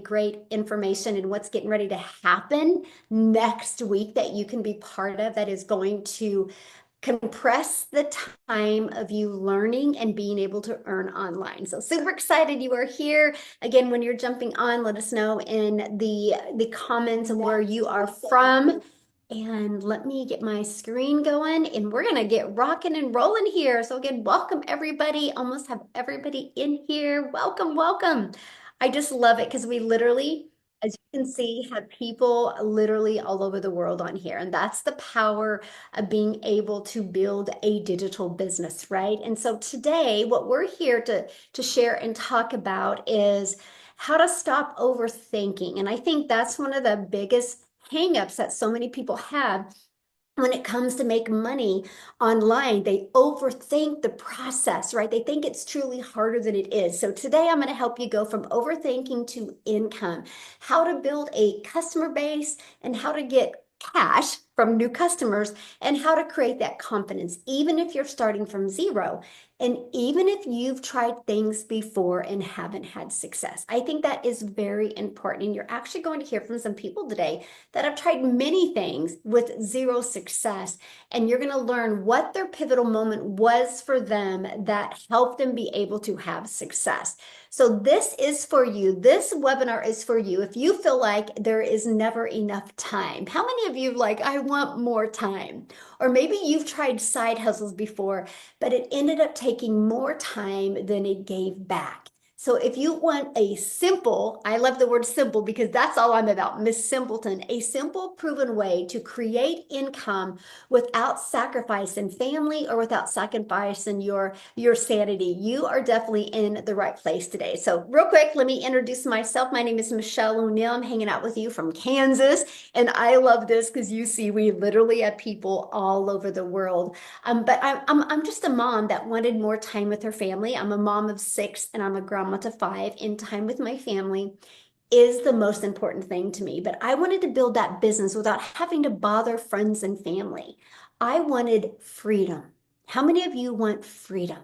great information and what's getting ready to happen next week that you can be part of that is going to compress the time of you learning and being able to earn online. So super excited you are here. Again, when you're jumping on, let us know in the comments of where you are from. And let me get my screen going and we're going to get rocking and rolling here. So again, welcome everybody. Almost have everybody in here. Welcome, welcome. I just love it because we literally, as you can see, have people literally all over the world on here. And that's the power of being able to build a digital business, right? And so today, what we're here to share and talk about is how to stop overthinking. And I think that's one of the biggest hangups that so many people have when it comes to make money online. They overthink the process, right? They think it's truly harder than it is. So today I'm going to help you go from overthinking to income, how to build a customer base and how to get cash from new customers and how to create that confidence, even if you're starting from zero. And even if you've tried things before and haven't had success, I think that is very important. And you're actually going to hear from some people today that have tried many things with zero success. And you're going to learn what their pivotal moment was for them that helped them be able to have success. So this is for you. This webinar is for you. If you feel like there is never enough time, how many of you like, I want more time? Or maybe you've tried side hustles before, but it ended up taking more time than it gave back. So if you want a simple, I love the word simple because that's all I'm about, Miss Simpleton, a simple proven way to create income without sacrificing family or without sacrificing your sanity, you are definitely in the right place today. So real quick, let me introduce myself. My name is Michelle O'Neill. I'm hanging out with you from Kansas. And I love this because you see, we literally have people all over the world. But I'm just a mom that wanted more time with her family. I'm a mom of 6 and I'm a grandma to 5, and time with my family is the most important thing to me. But I wanted to build that business without having to bother friends and family. I wanted freedom. How many of you want freedom?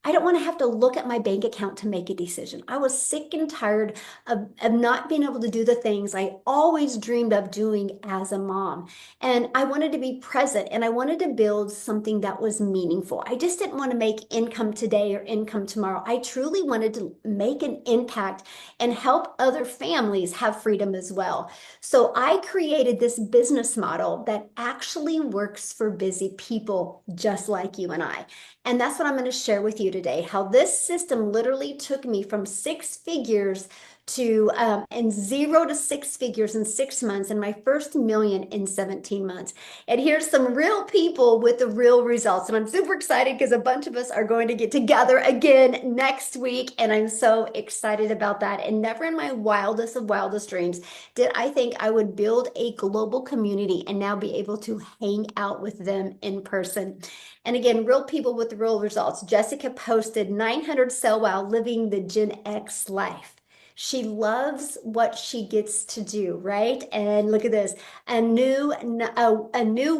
I don't want to have to look at my bank account to make a decision. I was sick and tired of not being able to do the things I always dreamed of doing as a mom. And I wanted to be present and I wanted to build something that was meaningful. I just didn't want to make income today or income tomorrow. I truly wanted to make an impact and help other families have freedom as well. So I created this business model that actually works for busy people just like you and I. And that's what I'm going to share with you today, how this system literally took me from 6 figures to and 0 to 6 figures in 6 months and my first million in 17 months. And here's some real people with the real results. And I'm super excited because a bunch of us are going to get together again next week. And I'm so excited about that. And never in my wildest of wildest dreams did I think I would build a global community and now be able to hang out with them in person. And again, real people with real results. Jessica posted 900 sell while living the Gen X life. She loves what she gets to do, right? And look at this, a new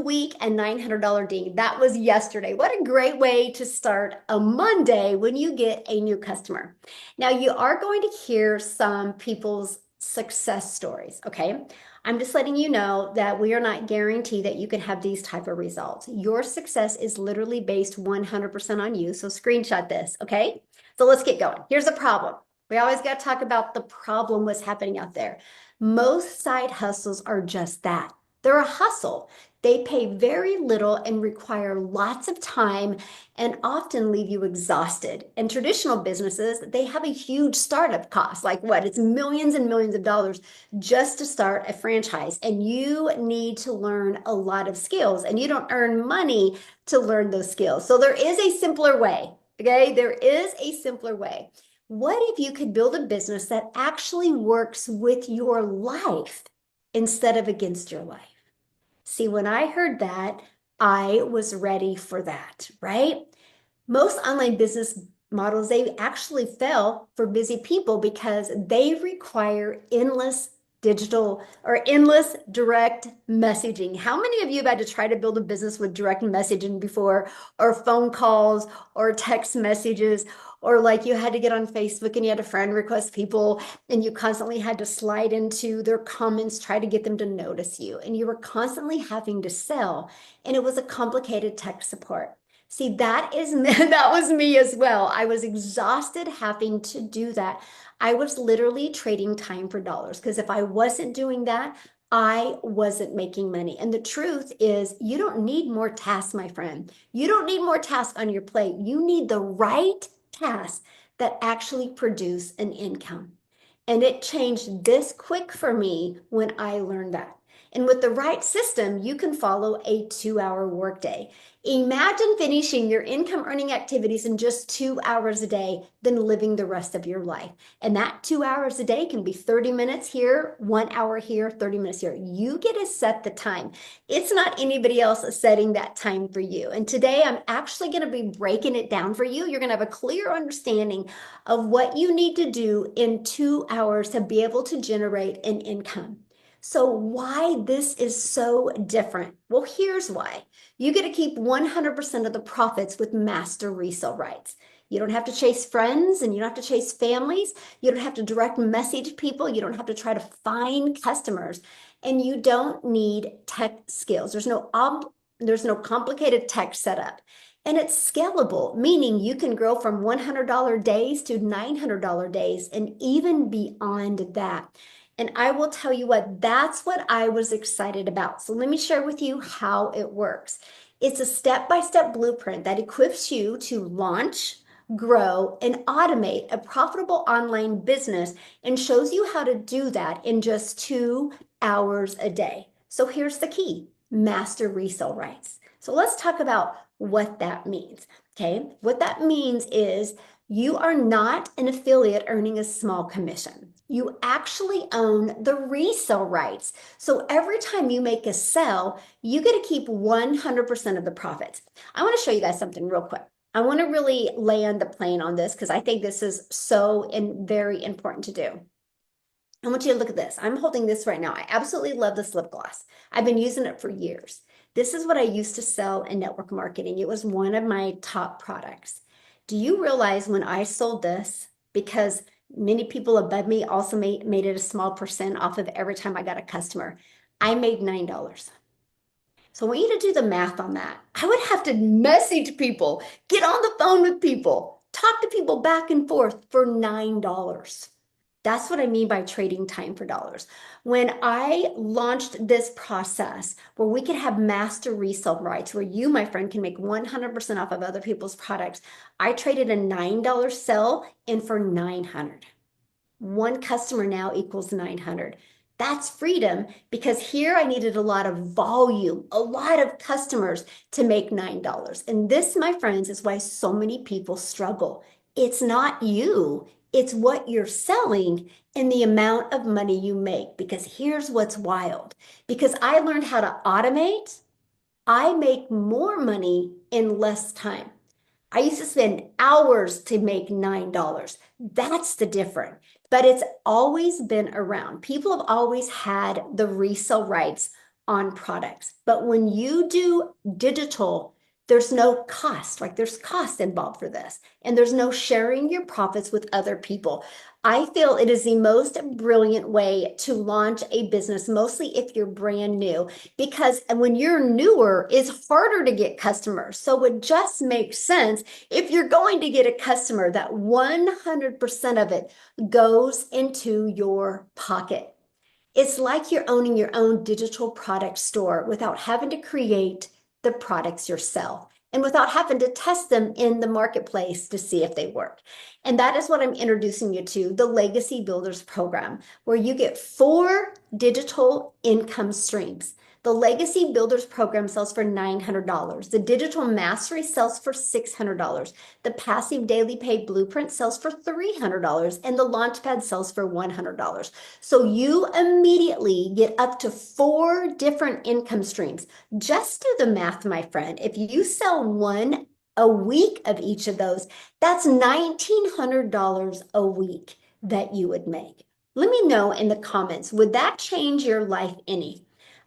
week and $900 ding. That was yesterday. What a great way to start a Monday when you get a new customer. Now you are going to hear some people's success stories, okay? I'm just letting you know that we are not guaranteed that you can have these type of results. Your success is literally based 100% on you. So screenshot this, okay? So let's get going. Here's the problem. We always got to talk about the problem, what's happening out there. Most side hustles are just that. They're a hustle. They pay very little and require lots of time and often leave you exhausted. And traditional businesses, they have a huge startup cost. Like what? It's millions and millions of dollars just to start a franchise. And you need to learn a lot of skills. And you don't earn money to learn those skills. So there is a simpler way. Okay? There is a simpler way. What if you could build a business that actually works with your life instead of against your life? See, when I heard that, I was ready for that, right? Most online business models, they actually fail for busy people because they require endless digital or endless direct messaging. How many of you have had to try to build a business with direct messaging before, or phone calls or text messages? or like you had to get on Facebook and you had to friend request people and you constantly had to slide into their comments, try to get them to notice you. And you were constantly having to sell, and it was a complicated tech support. See, that is that was me as well. I was exhausted having to do that. I was literally trading time for dollars because if I wasn't doing that, I wasn't making money. And the truth is, you don't need more tasks, my friend. You don't need more tasks on your plate. You need the right tasks that actually produce an income. And it changed this quick for me when I learned that. And with the right system, you can follow a 2-hour workday. Imagine finishing your income earning activities in just 2 hours a day, then living the rest of your life. And that 2 hours a day can be 30 minutes here, 1 hour here, 30 minutes here. You get to set the time. It's not anybody else setting that time for you. And today I'm actually going to be breaking it down for you. You're going to have a clear understanding of what you need to do in 2 hours to be able to generate an income. So why this is so different? Well, here's why. You get to keep 100% of the profits with master resale rights. You don't have to chase friends and you don't have to chase families. You don't have to direct message people. You don't have to try to find customers. And you don't need tech skills. There's no complicated tech setup. And it's scalable, meaning you can grow from $100 days to $900 days and even beyond that. And I will tell you what, that's what I was excited about. So let me share with you how it works. It's a step-by-step blueprint that equips you to launch, grow, and automate a profitable online business and shows you how to do that in just 2 hours a day. So here's the key, master resale rights. So let's talk about what that means. Okay, what that means is you are not an affiliate earning a small commission. You actually own the resale rights. So every time you make a sell, you get to keep 100% of the profits. I want to show you guys something real quick. I want to really land the plane on this because I think this is so very important to do. I want you to look at this. I'm holding this right now. I absolutely love this lip gloss. I've been using it for years. This is what I used to sell in network marketing. It was one of my top products. Do you realize when I sold this, because many people above me also made it a small percent off of every time I got a customer, I made $9. So I want you to do the math on that. I would have to message people, get on the phone with people, talk to people back and forth for $9. That's what I mean by trading time for dollars. When I launched this process where we could have master resale rights, where you, my friend, can make 100% off of other people's products, I traded a $9 sell in for 900. One customer now equals 900. That's freedom because here I needed a lot of volume, a lot of customers to make $9. And this, my friends, is why so many people struggle. It's not you, it's what you're selling and the amount of money you make. Because here's what's wild. Because I learned how to automate, I make more money in less time. I used to spend hours to make $9. That's the difference. But it's always been around. People have always had the resale rights on products. But when you do digital, there's no cost, like there's cost involved for this. And there's no sharing your profits with other people. I feel it is the most brilliant way to launch a business, mostly if you're brand new, because when you're newer, it's harder to get customers. So it just makes sense if you're going to get a customer that 100% of it goes into your pocket. It's like you're owning your own digital product store without having to create the products yourself and without having to test them in the marketplace to see if they work. And that is what I'm introducing you to, the Legacy Builders program, where you get 4 digital income streams. The Legacy Builders program sells for $900. The Digital Mastery sells for $600. The Passive Daily Pay Blueprint sells for $300. And the Launchpad sells for $100. So you immediately get up to 4 different income streams. Just do the math, my friend. If you sell one a week of each of those, that's $1,900 a week that you would make. Let me know in the comments, would that change your life any?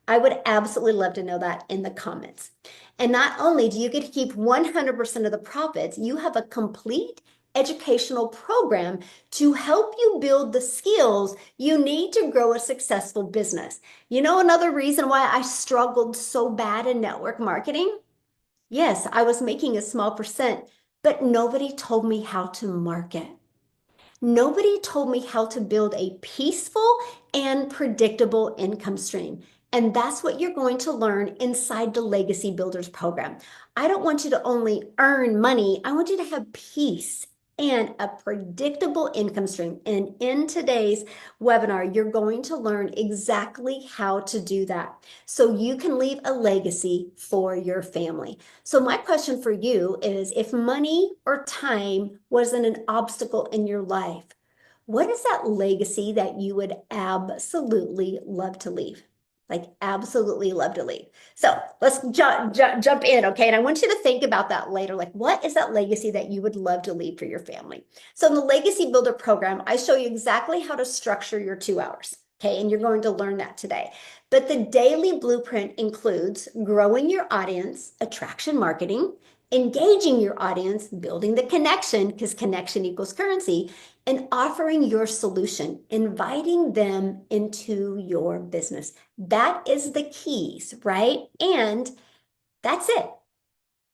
I would absolutely love to know that in the comments. And not only do you get to keep 100% of the profits, you have a complete educational program to help you build the skills you need to grow a successful business. You know, another reason why I struggled so bad in network marketing? Yes, I was making a small percent, but nobody told me how to market. Nobody told me how to build a peaceful and predictable income stream. And that's what you're going to learn inside the Legacy Builders program. I don't want you to only earn money, I want you to have peace and a predictable income stream. And in today's webinar, you're going to learn exactly how to do that so you can leave a legacy for your family. So my question for you is, if money or time wasn't an obstacle in your life, what is that legacy that you would absolutely love to leave? Like absolutely love to leave. So let's jump in, okay? And I want you to think about that later. Like, what is that legacy that you would love to leave for your family? So in the Legacy Builder program, I show you exactly how to structure your 2 hours, okay? And you're going to learn that today. But the daily blueprint includes growing your audience, attraction marketing, engaging your audience, building the connection, because connection equals currency, and offering your solution, inviting them into your business. That is the keys, right? And that's it.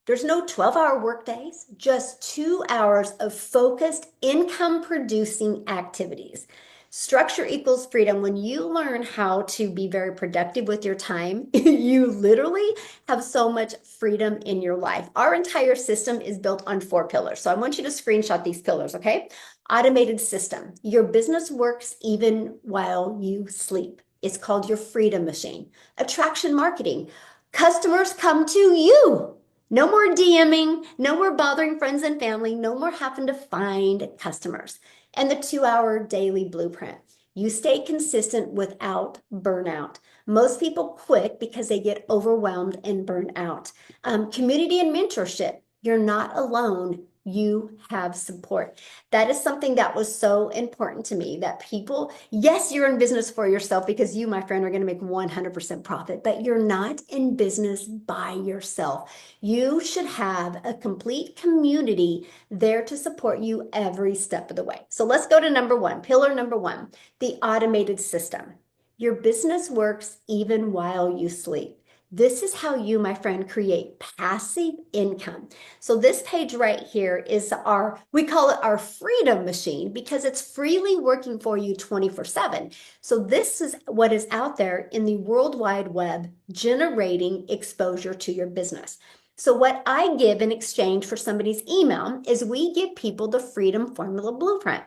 There's no 12-hour workdays, just 2 hours of focused income producing activities. Structure equals freedom. When you learn how to be very productive with your time, you literally have so much freedom in your life. Our entire system is built on 4 pillars. So I want you to screenshot these pillars, okay? Automated system. Your business works even while you sleep. It's called your freedom machine. Attraction marketing. Customers come to you. No more DMing, no more bothering friends and family, no more having to find customers. And the 2-hour daily blueprint. You stay consistent without burnout. Most people quit because they get overwhelmed and burn out. Community and mentorship. You're not alone. You have support. That is something that was so important to me, that people, yes, you're in business for yourself because you, my friend, are going to make 100% profit, but you're not in business by yourself. You should have a complete community there to support you every step of the way. So let's go to number 1, pillar number 1, the automated system. Your business works even while you sleep. This is how you, my friend, create passive income. So this page right here is we call it our freedom machine because it's freely working for you 24/7. So this is what is out there in the World Wide Web generating exposure to your business. So what I give in exchange for somebody's email is we give people the Freedom Formula Blueprint.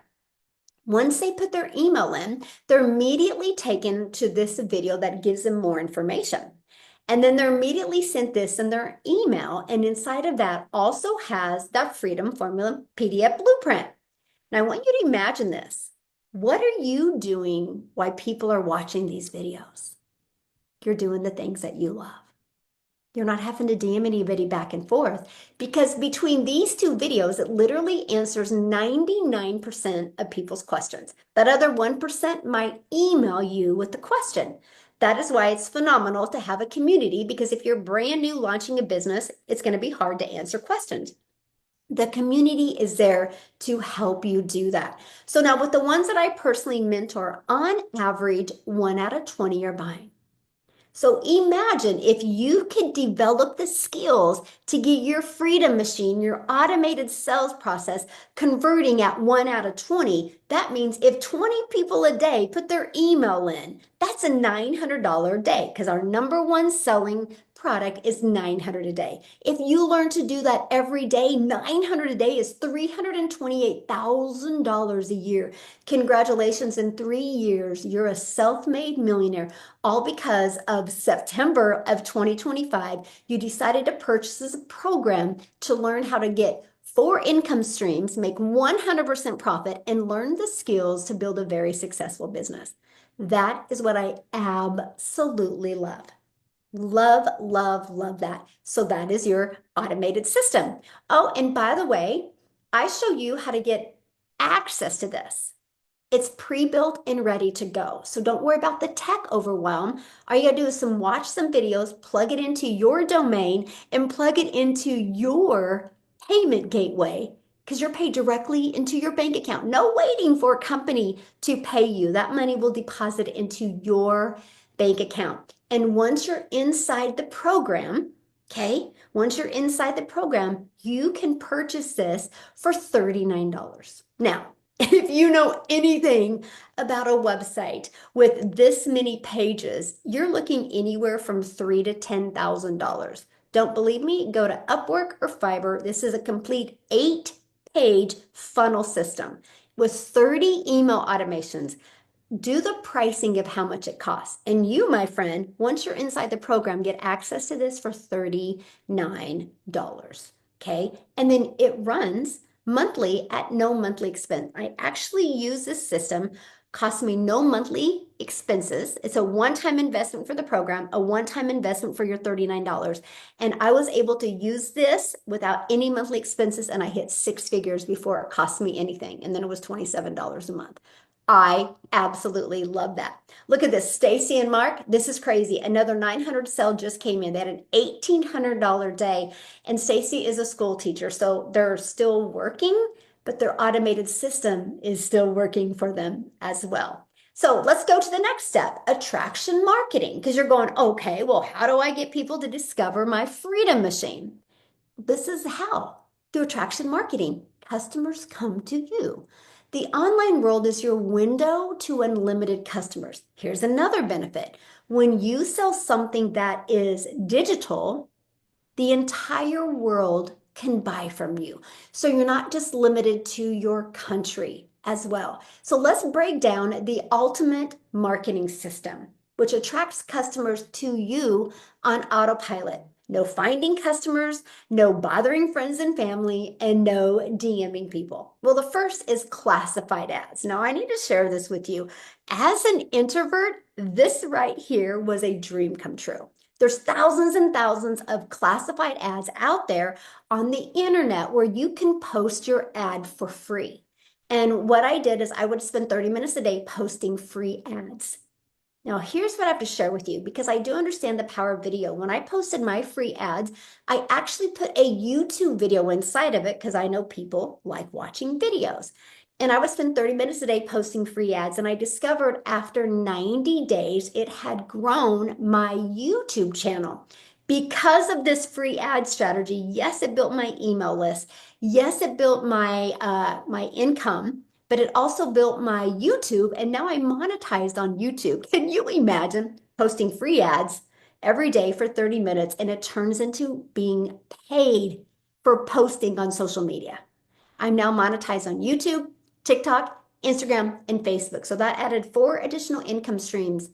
Once they put their email in, they're immediately taken to this video that gives them more information. And then they're immediately sent this in their email. And inside of that also has that Freedom Formula PDF blueprint. Now I want you to imagine this. What are you doing while people are watching these videos? You're doing the things that you love. You're not having to DM anybody back and forth, because between these 2 videos, it literally answers 99% of people's questions. That other 1% might email you with the question. That is why it's phenomenal to have a community, because if you're brand new launching a business, it's going to be hard to answer questions. The community is there to help you do that. So now with the ones that I personally mentor, on average, 1 out of 20 are buying. So imagine if you could develop the skills to get your freedom machine, your automated sales process, converting at 1 out of 20. That means if 20 people a day put their email in, that's a $900 a day, because our number 1 selling product is $900 a day. If you learn to do that every day, $900 a day is $328,000 a year. Congratulations, in 3 years, you're a self-made millionaire, all because of September of 2025, you decided to purchase a program to learn how to get 4 income streams, make 100% profit, and learn the skills to build a very successful business. That is what I absolutely love. Love, love, love that. So that is your automated system. Oh, and by the way, I show you how to get access to this. It's pre-built and ready to go. So don't worry about the tech overwhelm. All you gotta do is watch some videos, plug it into your domain, and plug it into your payment gateway, because you're paid directly into your bank account. No waiting for a company to pay you. That money will deposit into your bank account. And once you're inside the program, okay, once you're inside the program, you can purchase this for $39. Now, if you know anything about a website with this many pages, you're looking anywhere from $3,000 to $10,000. Don't believe me? Go to Upwork or Fiverr. This is a complete 8-page funnel system with 30 email automations. Do the pricing of how much it costs. And you, my friend, once you're inside the program, get access to this for $39. Okay. And then it runs monthly at no monthly expense. I actually use this system, costs me no monthly expenses. It's a one-time investment for the program, a one-time investment for your $39. And I was able to use this without any monthly expenses, and I hit 6 figures before it cost me anything. And then it was $27 a month. I absolutely love that. Look at this, Stacy and Mark. This is crazy. Another 900 sale just came in. They had an $1,800 day, and Stacy is a school teacher, so they're still working, but their automated system is still working for them as well. So let's go to the next step, attraction marketing, because you're going, okay, well, how do I get people to discover my freedom machine? This is how, through attraction marketing. Customers come to you. The online world is your window to unlimited customers. Here's another benefit. When you sell something that is digital, the entire world can buy from you. So you're not just limited to your country as well. So let's break down the ultimate marketing system, which attracts customers to you on autopilot. No finding customers, no bothering friends and family, and no DMing people. Well, the first is classified ads. Now, I need to share this with you. As an introvert, this right here was a dream come true. There's thousands and thousands of classified ads out there on the internet where you can post your ad for free. And what I did is I would spend 30 minutes a day posting free ads. Now, here's what I have to share with you, because I do understand the power of video. When I posted my free ads, I actually put a YouTube video inside of it because I know people like watching videos. And I would spend 30 minutes a day posting free ads. And I discovered after 90 days, it had grown my YouTube channel. Because of this free ad strategy, yes, it built my email list. Yes, it built my, my income, but it also built my YouTube, and now I monetized on YouTube. Can you imagine posting free ads every day for 30 minutes and it turns into being paid for posting on social media? I'm now monetized on YouTube, TikTok, Instagram, and Facebook. So that added 4 additional income streams,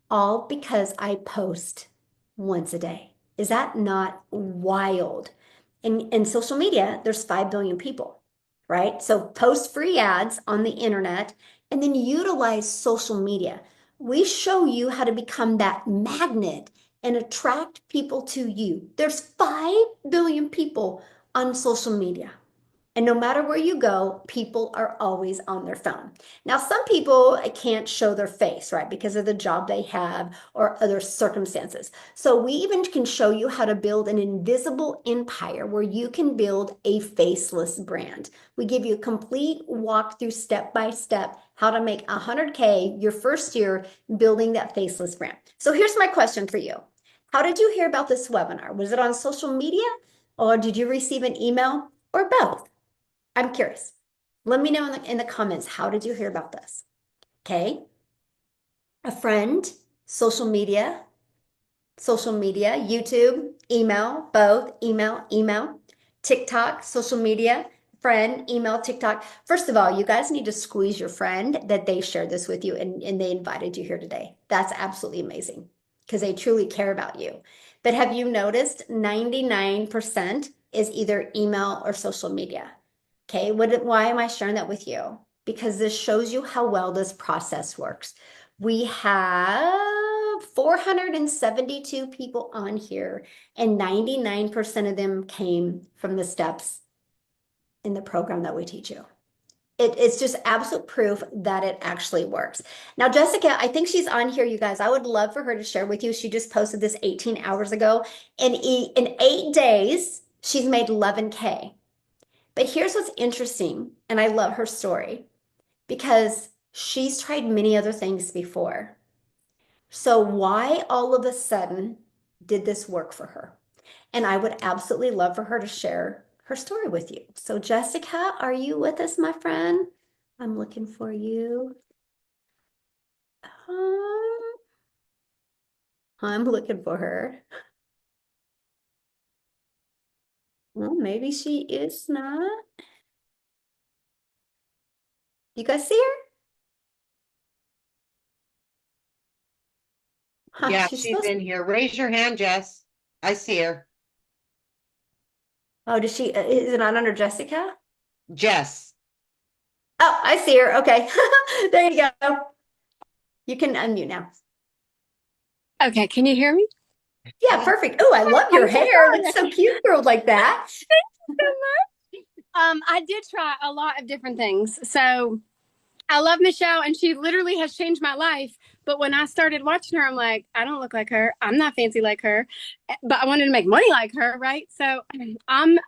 all because I post once a day. Is that not wild? In social media, there's 5 billion people, right? So post free ads on the internet and then utilize social media. We show you how to become that magnet and attract people to you. There's 5 billion people on social media. And no matter where you go, people are always on their phone. Now, some people can't show their face, right, because of the job they have or other circumstances. So we even can show you how to build an invisible empire where you can build a faceless brand. We give you a complete walkthrough step-by-step how to make 100K your first year building that faceless brand. So here's my question for you. How did you hear about this webinar? Was it on social media, or did you receive an email, or both? I'm curious. Let me know in the comments, how did you hear about this? Okay. A friend, social media, YouTube, email, both, email, TikTok, social media, friend, email, TikTok. First of all, you guys need to squeeze your friend that they shared this with you and they invited you here today. That's absolutely amazing because they truly care about you. But have you noticed 99% is either email or social media? Okay, why am I sharing that with you? Because this shows you how well this process works. We have 472 people on here, and 99% of them came from the steps in the program that we teach you. It's just absolute proof that it actually works. Now, Jessica, I think she's on here, you guys. I would love for her to share with you. She just posted this 18 hours ago. In 8 days, she's made 11K. But here's what's interesting, and I love her story because she's tried many other things before. So why all of a sudden did this work for her? And I would absolutely love for her to share her story with you. So Jessica, are you with us, my friend? I'm looking for you. Um, I'm looking for her. Well, maybe she is not. You guys see her? Huh, Yeah, she's she's supposed to. in here. Raise your hand, Jess. I see her. Oh, does she? Is it not under Jessica? Jess. Oh, I see her. Okay. There you go. You can unmute now. Okay, can you hear me? Yeah, perfect. Oh, I love I'm your so hair. sorry. That's so cute, girl, like that. I did try a lot of different things. So I love Michelle, and she literally has changed my life. But when I started watching her, I'm like, I don't look like her. I'm not fancy like her, but I wanted to make money like her, right? So I'm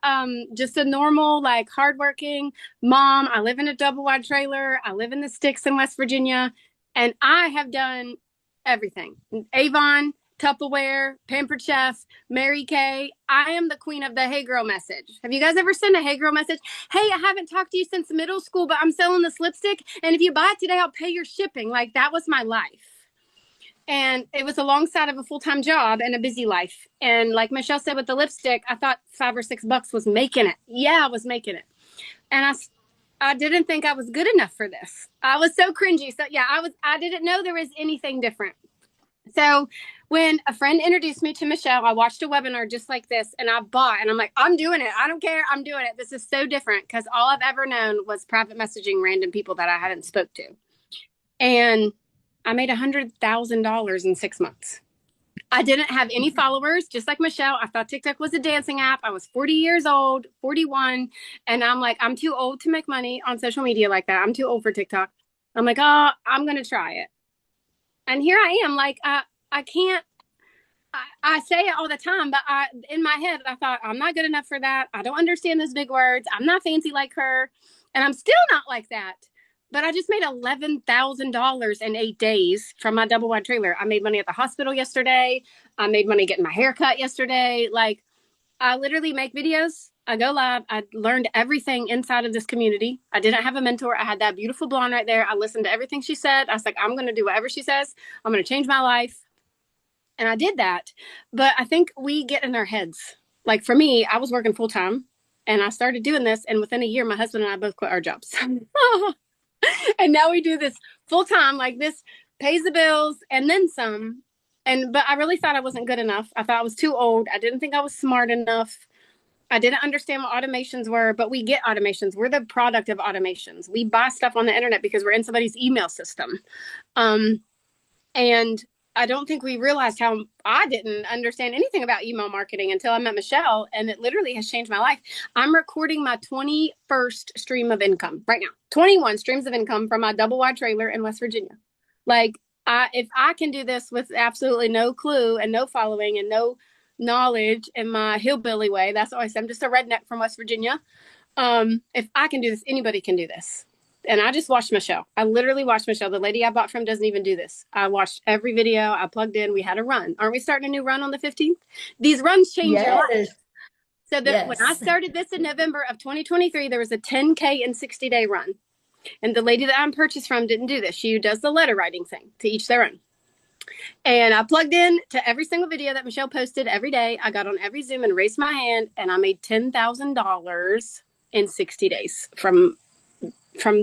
just a normal, like, hardworking mom. I live in a double wide trailer. I live in the sticks in West Virginia, and I have done everything. Avon, Tupperware, Pampered Chef, Mary Kay. I am the queen of the hey girl message. Have you guys ever sent a hey girl message? Hey, I haven't talked to you since middle school, but I'm selling this lipstick. And if you buy it today, I'll pay your shipping. Like, that was my life. And it was alongside of a full-time job and a busy life. And like Michelle said with the lipstick, I thought $5 or $6 was making it. Yeah, I was making it. And I didn't think I was good enough for this. I was so cringy. So yeah, I didn't know there was anything different. So when a friend introduced me to Michelle, I watched a webinar just like this and I bought, and I'm like, I'm doing it. I don't care. I'm doing it. This is so different because all I've ever known was private messaging random people that I hadn't spoke to. And I made $100,000 in 6 months. I didn't have any followers, just like Michelle. I thought TikTok was a dancing app. I was 40 years old, 41. And I'm like, I'm too old to make money on social media like that. I'm too old for TikTok. I'm like, oh, I'm going to try it. And here I am. Like, I can't, I say it all the time, but in my head, I thought, I'm not good enough for that. I don't understand those big words. I'm not fancy like her. And I'm still not like that. But I just made $11,000 in 8 days from my double wide trailer. I made money at the hospital yesterday. I made money getting my hair cut yesterday. Like, I literally make videos. I go live. I learned everything inside of this community. I didn't have a mentor. I had that beautiful blonde right there. I listened to everything she said. I was like, I'm going to do whatever she says. I'm going to change my life. And I did that. But I think we get in our heads. Like, for me, I was working full time and I started doing this. And within a year, my husband and I both quit our jobs. And now we do this full time. Like, this pays the bills and then some. But I really thought I wasn't good enough. I thought I was too old. I didn't think I was smart enough. I didn't understand what automations were, but we get automations. We're the product of automations. We buy stuff on the internet because we're in somebody's email system. Um, and I don't think we realized how I didn't understand anything about email marketing until I met Michelle, and it literally has changed my life. I'm recording my 21st stream of income right now. 21 streams of income from my double wide trailer in West Virginia. Like, if I can do this with absolutely no clue and no following and no knowledge in my hillbilly way, that's what I say. I'm just a redneck from West Virginia. If I can do this, anybody can do this. And I just watched Michelle. I literally watched Michelle. The lady I bought from doesn't even do this. I watched every video. I plugged in. We had a run. Aren't we starting a new run on the 15th? These runs change your life. Yes. So when I Yes. started this in November of 2023, there was a 10K and 60-day run. And the lady that I'm purchased from didn't do this. She does the letter writing thing, to each their own. And I plugged in to every single video that Michelle posted every day. I got on every Zoom and raised my hand, and I made $10,000 in 60 days from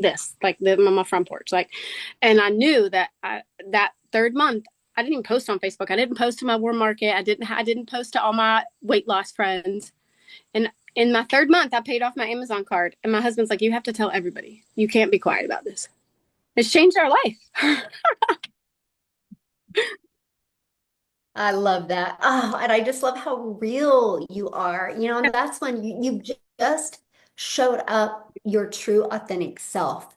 this, like, living on my front porch. Like, and I knew that that third month, I didn't even post on Facebook. I didn't post to my warm market. I didn't post to all my weight loss friends. And in my third month, I paid off my Amazon card. And my husband's like, you have to tell everybody. You can't be quiet about this. It's changed our life. I love that. Oh, and I just love how real you are. And that's when you just showed up your true authentic self.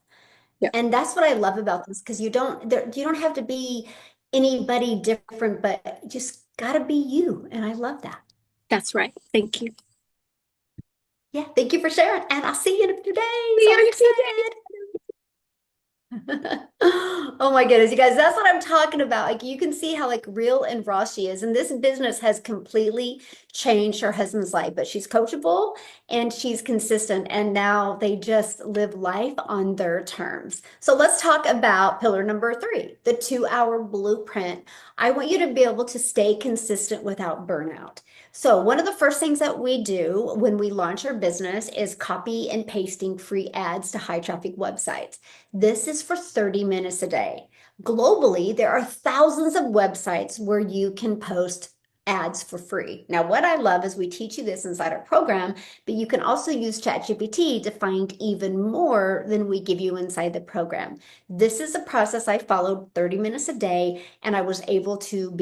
Yeah, And that's what I love about this because you don't have to be anybody different, but just gotta be you. And I love that. that's right. Thank you. Yeah, thank you for sharing. And I'll see you in a few days. See you I'm in a few days. excited. Oh my goodness, you guys, that's what I'm talking about. Like you can see how like real and raw she is. And this business has completely changed her husband's life, but she's coachable and she's consistent. And now they just live life on their terms. So let's talk about pillar number 3, the 2-hour blueprint. I want you to be able to stay consistent without burnout. So one of the first things that we do when we launch our business is copy and pasting free ads to high traffic websites. This is for 30 minutes a day. Globally, there are thousands of websites where you can post ads for free. Now, what I love is we teach you this inside our program, but you can also use ChatGPT to find even more than we give you inside the program. This is a process I followed 30 minutes a day, and I was able to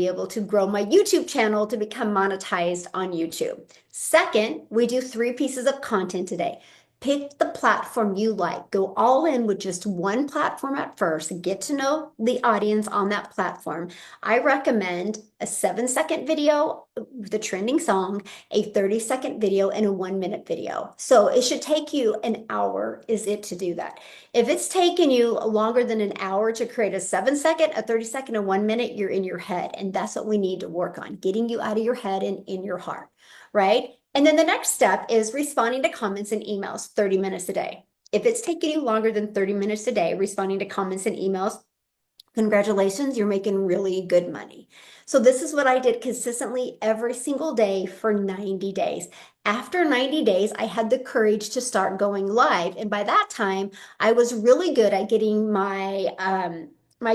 grow my YouTube channel to become monetized on YouTube. Second, we do 3 pieces of content today. Pick the platform you like. Go all in with just one platform at first. Get to know the audience on that platform. I recommend a 7-second video with a trending song, a 30-second video, and a 1-minute video. So it should take you an hour, is it, to do that. If it's taken you longer than an hour to create a 7-second, a 30-second, and 1-minute, you're in your head. And that's what we need to work on, getting you out of your head and in your heart, right? And then the next step is responding to comments and emails 30 minutes a day. If it's taking you longer than 30 minutes a day, responding to comments and emails, congratulations, you're making really good money. So this is what I did consistently every single day for 90 days. After 90 days, I had the courage to start going live. And by that time, I was really good at getting my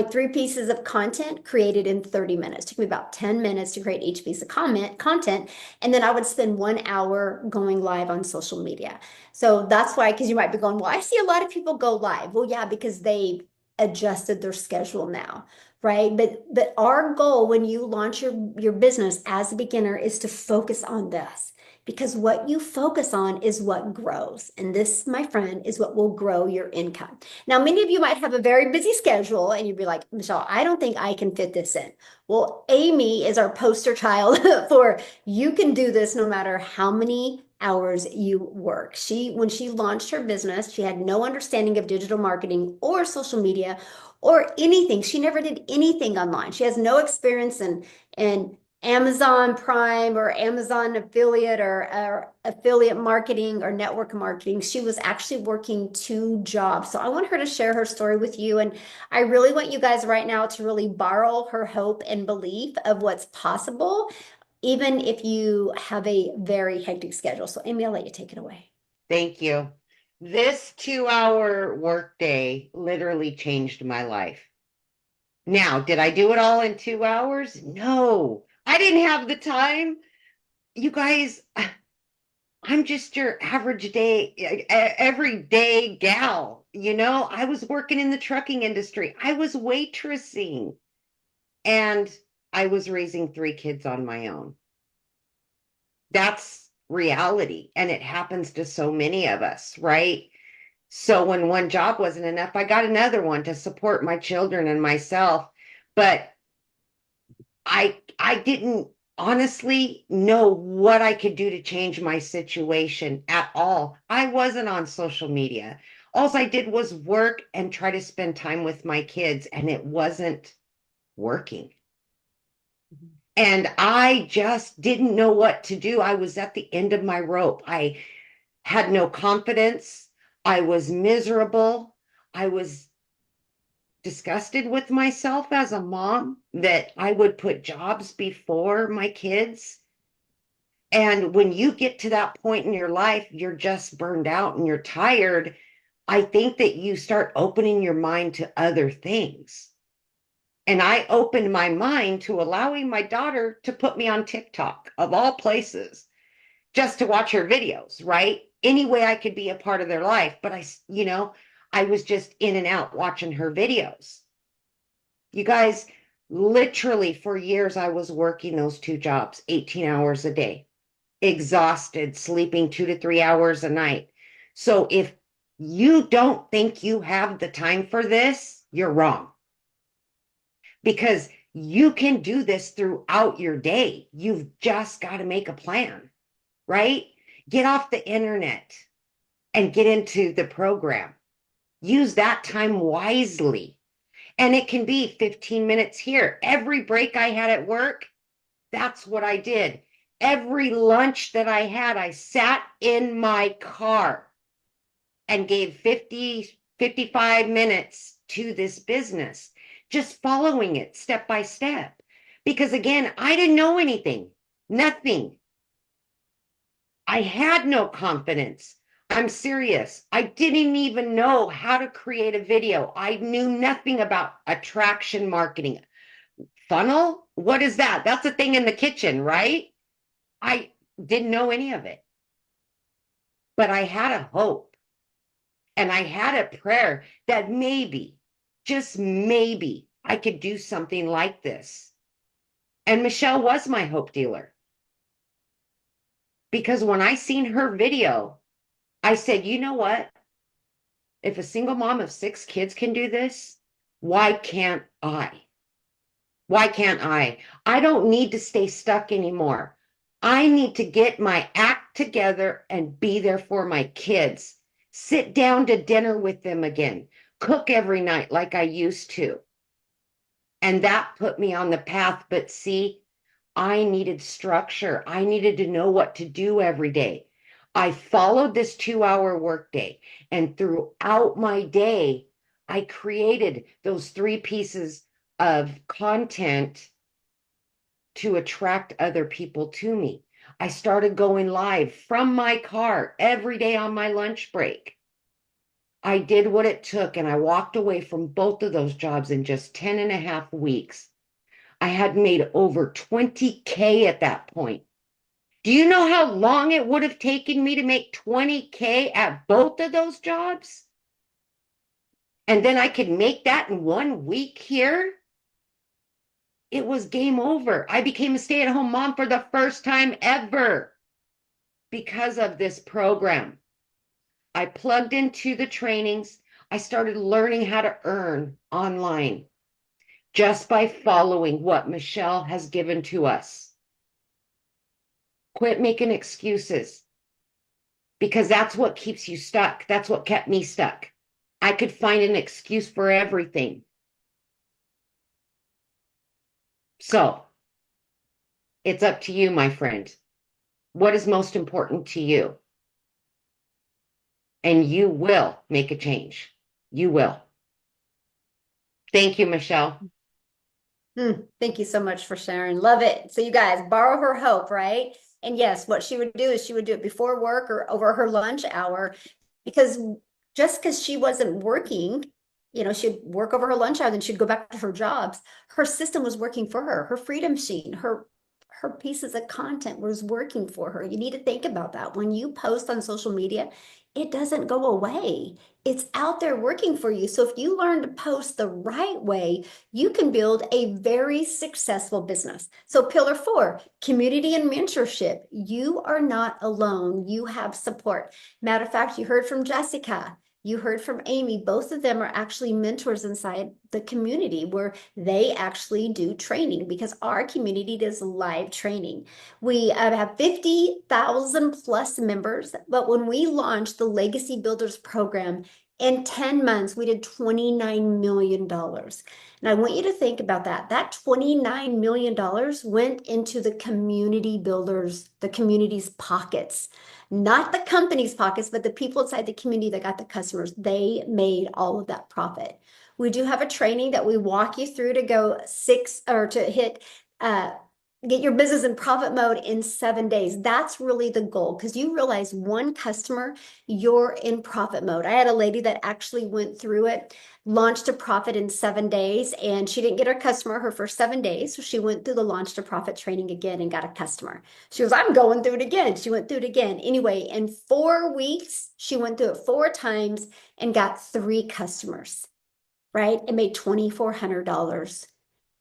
3 pieces of content created in 30 minutes. It took me about 10 minutes to create each piece of content. And then I would spend 1 hour going live on social media. So that's why, because you might be going, well, I see a lot of people go live. Well, yeah, because they adjusted their schedule now, right? But our goal when you launch your business as a beginner is to focus on this, because what you focus on is what grows. And this, my friend, is what will grow your income. Now, many of you might have a very busy schedule and you'd be like, Michelle, I don't think I can fit this in. Well, Amy is our poster child for you can do this no matter how many hours you work. When she launched her business, she had no understanding of digital marketing or social media or anything. She never did anything online. She has no experience in Amazon Prime or Amazon affiliate or affiliate marketing or network marketing. She was actually working 2 jobs. So I want her to share her story with you. And I really want you guys right now to really borrow her hope and belief of what's possible, even if you have a very hectic schedule. So Amy, I'll let you take it away. Thank you. This 2-hour workday literally changed my life. Now, did I do it all in 2 hours? No, I didn't have the time. You guys, I'm just your average day, everyday gal. I was working in the trucking industry. I was waitressing and I was raising 3 kids on my own. That's reality. And it happens to so many of us, right? So when one job wasn't enough, I got another one to support my children and myself. But I didn't honestly know what I could do to change my situation at all. I wasn't on social media. All I did was work and try to spend time with my kids, and it wasn't working. And I just didn't know what to do. I was at the end of my rope. I had no confidence. I was miserable. I was disgusted with myself as a mom that I would put jobs before my kids. And when you get to that point in your life, you're just burned out and you're tired. I think that you start opening your mind to other things. And I opened my mind to allowing my daughter to put me on TikTok, of all places, just to watch her videos, right? Any way I could be a part of their life. But I was just in and out watching her videos. You guys, literally for years, I was working those 2 jobs, 18 hours a day, exhausted, sleeping 2 to 3 hours a night. So if you don't think you have the time for this, you're wrong. Because you can do this throughout your day. You've just got to make a plan, right? get off the internet and get into the program. Use that time wisely. And it can be 15 minutes here. Every break I had at work, that's what I did. Every lunch that I had, I sat in my car and gave 50, 55 minutes to this business, just following it step by step. Because again, I didn't know anything, nothing. I had no confidence. I'm serious. I didn't even know how to create a video. I knew nothing about attraction marketing. Funnel? What is that? That's a thing in the kitchen, right? I didn't know any of it. But I had a hope and I had a prayer that maybe, just maybe, I could do something like this. And Michelle was my hope dealer. Because when I seen her video, I said, you know what? If a single mom of 6 kids can do this, why can't I? Why can't I? I don't need to stay stuck anymore. I need to get my act together and be there for my kids. Sit down to dinner with them again. Cook every night like I used to. And that put me on the path. But see, I needed structure. I needed to know what to do every day. I followed this 2-hour workday, and throughout my day, I created those 3 pieces of content to attract other people to me. I started going live from my car every day on my lunch break. I did what it took, and I walked away from both of those jobs in just 10 and a half weeks. I had made over 20K at that point. Do you know how long it would have taken me to make 20K at both of those jobs? And then I could make that in 1 week here? It was game over. I became a stay-at-home mom for the first time ever because of this program. I plugged into the trainings. I started learning how to earn online just by following what Michelle has given to us. Quit making excuses, because that's what keeps you stuck. That's what kept me stuck. I could find an excuse for everything. So it's up to you, my friend. What is most important to you? And you will make a change. You will. Thank you, Michelle. Thank you so much for sharing. Love it. So you guys borrow her hope, right? And yes, what she would do is she would do it before work or over her lunch hour, because just because she wasn't working, she'd work over her lunch hour, then she'd go back to her jobs. Her system was working for her. Her freedom machine, her pieces of content was working for her. You need to think about that. When you post on social media, it doesn't go away. It's out there working for you. So if you learn to post the right way, you can build a very successful business. So pillar 4, community and mentorship. You are not alone. You have support. Matter of fact, you heard from Jessica. You heard from Amy. Both of them are actually mentors inside the community where they actually do training, because our community does live training. We have 50,000 plus members, but when we launched the Legacy Builders program, in 10 months, we did $29 million. And I want you to think about that. That $29 million went into the community builders, the community's pockets, not the company's pockets, but the people inside the community that got the customers. They made all of that profit. We do have a training that we walk you through to go get your business in profit mode in 7 days. That's really the goal, because you realize one customer, you're in profit mode. I had a lady that actually went through it, launched a profit in 7 days, and she didn't get her customer her first 7 days. So she went through the launch to profit training again and got a customer. She was, I'm going through it again. She went through it again. Anyway, in 4 weeks, she went through it 4 times and got 3 customers, right? And made $2,400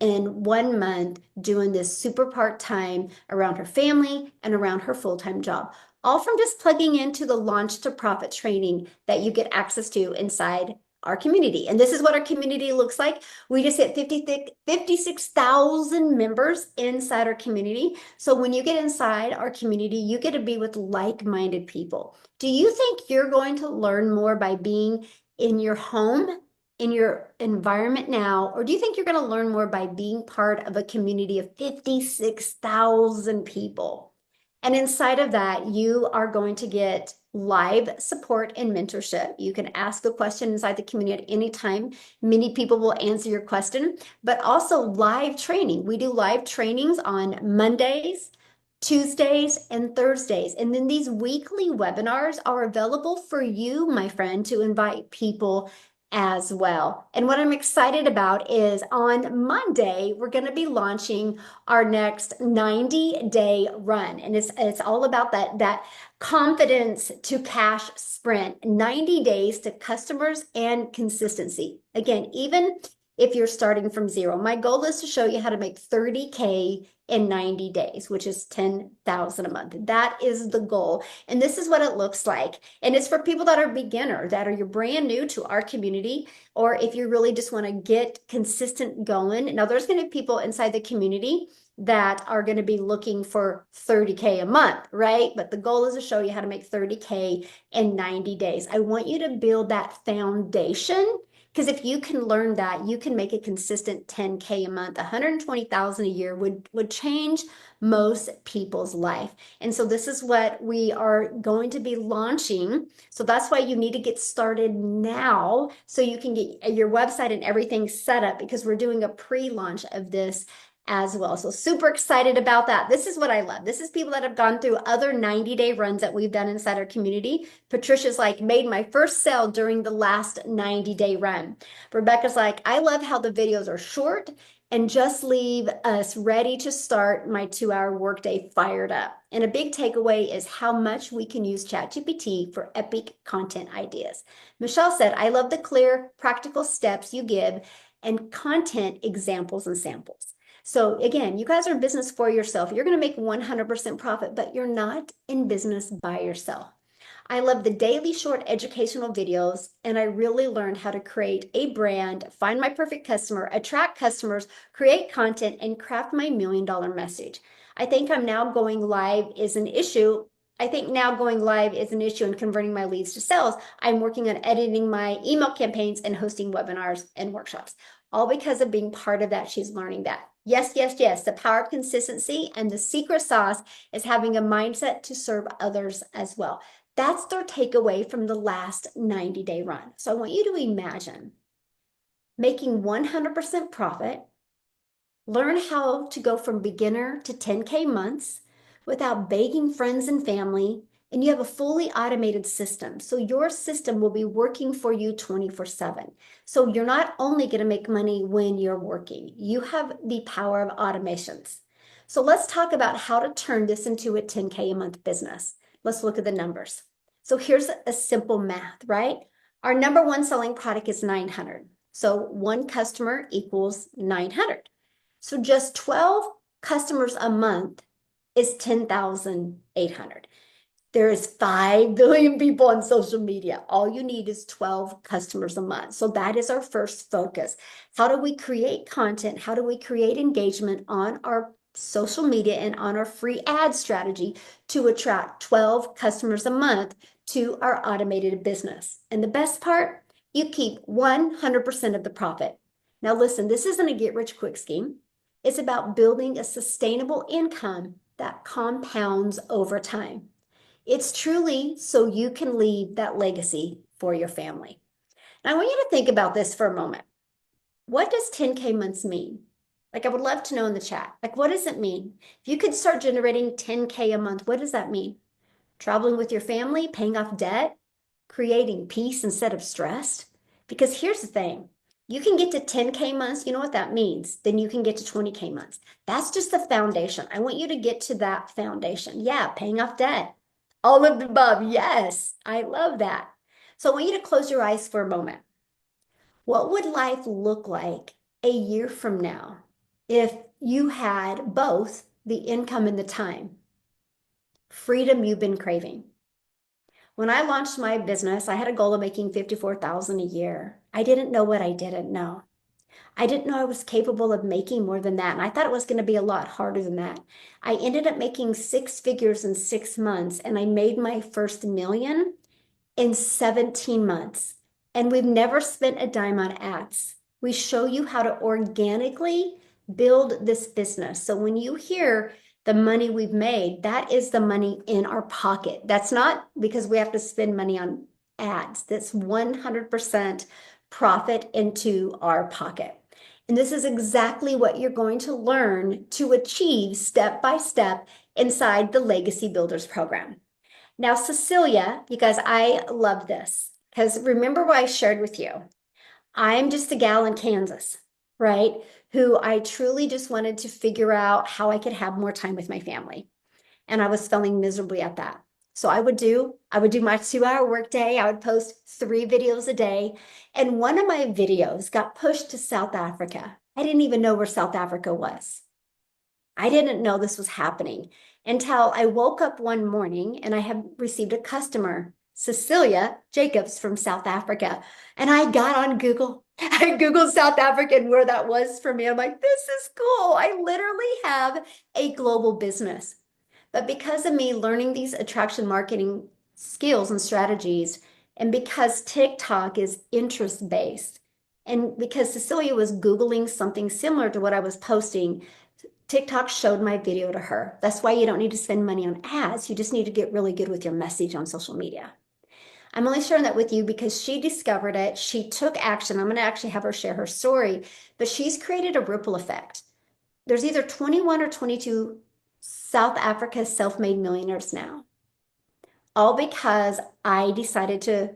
in 1 month doing this super part-time around her family and around her full-time job, all from just plugging into the launch to profit training that you get access to inside our community. And this is what our community looks like. We just hit 56,000 members inside our community. So when you get inside our community, you get to be with like-minded people. Do you think you're going to learn more by being in your home, in your environment now, or do you think you're going to learn more by being part of a community of 56,000 people? And inside of that, you are going to get live support and mentorship. You can ask a question inside the community at any time. Many people will answer your question, but also live training. We do live trainings on Mondays, Tuesdays, and Thursdays. And then these weekly webinars are available for you, my friend, to invite people as well. And what I'm excited about is on Monday, we're going to be launching our next 90-day run. And it's all about that confidence to cash sprint, 90 days to customers and consistency. Again, even if you're starting from zero, my goal is to show you how to make 30K in 90 days, which is 10,000 a month. That is the goal. And this is what it looks like. And it's for people that are beginner, that are you're brand new to our community, or if you really just want to get consistent going. Now, there's going to be people inside the community that are going to be looking for 30K a month, right? But the goal is to show you how to make 30K in 90 days. I want you to build that foundation, because if you can learn that, you can make a consistent 10K a month. 120,000 a year would change most people's life. And so this is what we are going to be launching. So that's why you need to get started now so you can get your website and everything set up, because we're doing a pre-launch of this as well. So super excited about that. This is what I love. This is people that have gone through other 90-day runs that we've done inside our community. Patricia's like, made my first sale during the last 90-day run. Rebecca's like, I love how the videos are short and just leave us ready to start my 2-hour workday fired up. And a big takeaway is how much we can use ChatGPT for epic content ideas. Michelle said, I love the clear, practical steps you give and content examples and samples. So again, you guys are in business for yourself. You're going to make 100% profit, but you're not in business by yourself. I love the daily short educational videos, and I really learned how to create a brand, find my perfect customer, attract customers, create content, and craft my $1 million message. I think now going live is an issue. In converting my leads to sales. I'm working on editing my email campaigns and hosting webinars and workshops, all because of being part of that. She's learning that. Yes, yes, yes. The power of consistency, and the secret sauce is having a mindset to serve others as well. That's their takeaway from the last 90-day run. So I want you to imagine making 100% profit, learn how to go from beginner to 10K months without begging friends and family, and you have a fully automated system. So your system will be working for you 24/7. So you're not only going to make money when you're working, you have the power of automations. So let's talk about how to turn this into a 10K a month business. Let's look at the numbers. So here's a simple math, right? Our number one selling product is 900. So one customer equals 900. So just 12 customers a month is 10,800. There's 5 billion people on social media. All you need is 12 customers a month. So that is our first focus. How do we create content? How do we create engagement on our social media and on our free ad strategy to attract 12 customers a month to our automated business? And the best part, you keep 100% of the profit. Now listen, this isn't a get-rich-quick scheme. It's about building a sustainable income that compounds over time. It's truly so you can leave that legacy for your family. Now, I want you to think about this for a moment. What does 10K months mean? Like, I would love to know in the chat. Like, what does it mean? If you could start generating 10K a month, what does that mean? Traveling with your family, paying off debt, creating peace instead of stress? Because here's the thing. You can get to 10K months. You know what that means? Then you can get to 20K months. That's just the foundation. I want you to get to that foundation. Yeah, paying off debt. All of the above. Yes, I love that. So I want you to close your eyes for a moment. What would life look like a year from now if you had both the income and the time? Freedom you've been craving. When I launched my business, I had a goal of making $54,000 a year. I didn't know what I didn't know. I didn't know I was capable of making more than that. And I thought it was going to be a lot harder than that. I ended up making 6 figures in 6 months, and I made my first million in 17 months. And we've never spent a dime on ads. We show you how to organically build this business. So when you hear the money we've made, that is the money in our pocket. That's not because we have to spend money on ads. That's 100% profit into our pocket. And this is exactly what you're going to learn to achieve step by step inside the Legacy Builders program. Now, Cecilia, you guys, I love this because remember what I shared with you. I'm just a gal in Kansas, right? Who I truly just wanted to figure out how I could have more time with my family. And I was failing miserably at that. So I would do my 2-hour workday. I would post 3 videos a day. And one of my videos got pushed to South Africa. I didn't even know where South Africa was. I didn't know this was happening until I woke up one morning and I had received a customer, Cecilia Jacobs from South Africa. And I got on Google. I Googled South Africa and where that was for me. I'm like, this is cool. I literally have a global business. But because of me learning these attraction marketing skills and strategies, and because TikTok is interest-based, and because Cecilia was Googling something similar to what I was posting, TikTok showed my video to her. That's why you don't need to spend money on ads. You just need to get really good with your message on social media. I'm only sharing that with you because she discovered it. She took action. I'm going to actually have her share her story, but she's created a ripple effect. There's either 21 or 22 South Africa self-made millionaires now, all because I decided to